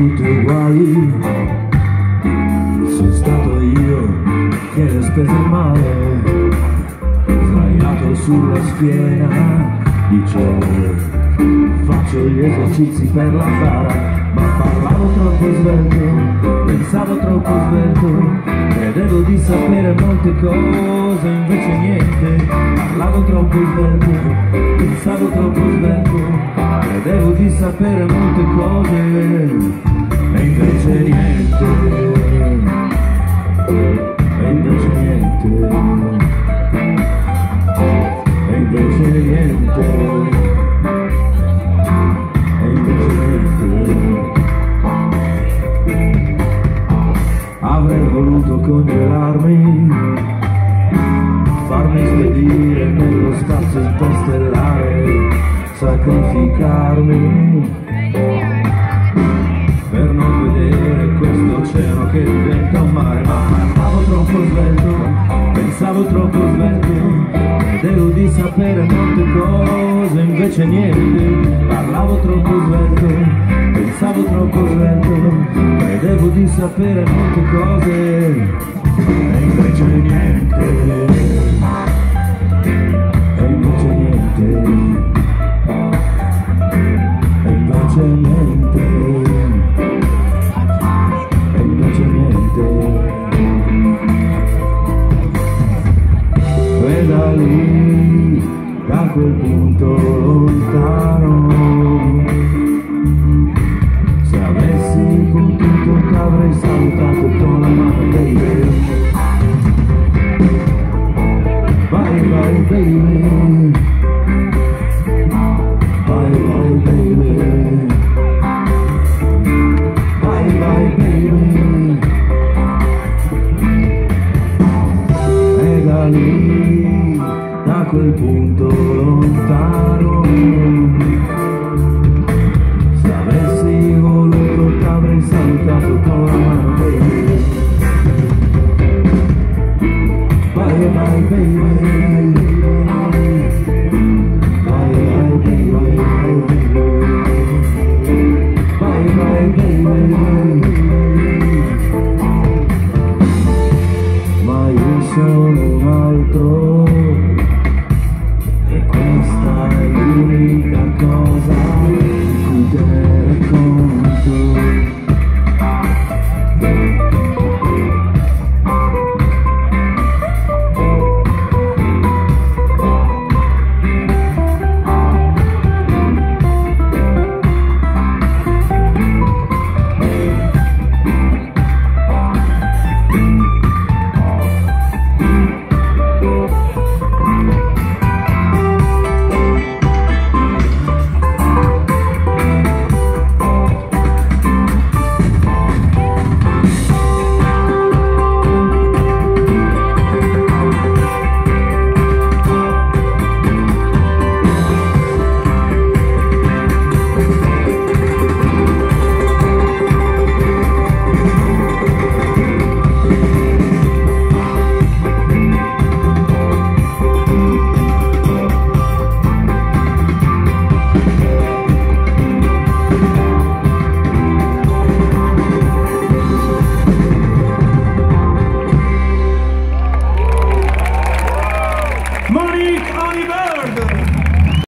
tutte uguali. Sono stato io che le ho spese male, sdraiato sulla schiena, dicevo faccio gli esercizi per la bara, ma parlavo troppo svelto, pensavo troppo svelto, credevo di sapere molte cose, invece niente. Parlavo troppo svelto, pensavo troppo svelto, credevo di sapere molte cose, e invece niente, e invece niente, e invece niente. Avrei voluto congelarmi, farmi spedire nello spazio interstellare, sacrificarmi per non vedere questo oceano che diventa un mare. Ma parlavo troppo svelto, pensavo troppo svelto, credevo di sapere molte cose, invece niente. Parlavo troppo svelto, pensavo troppo svelto, credevo di sapere molte cose, e invece niente, e invece niente, e invece niente, e invece niente. E da lì, da quel punto lontano, se avessi potuto t'avrei salutato con la mano, baby. Bye bye baby, bye bye baby, bye bye baby. E da lì, da quel punto lontano, se avessi voluto t'avrei salutato con la mano, baby. Bye bye baby, bye bye baby, bye bye baby. Ma io sono un altro, e questa è l'unica cosa di cui tenere conto. Monique Honey Bird.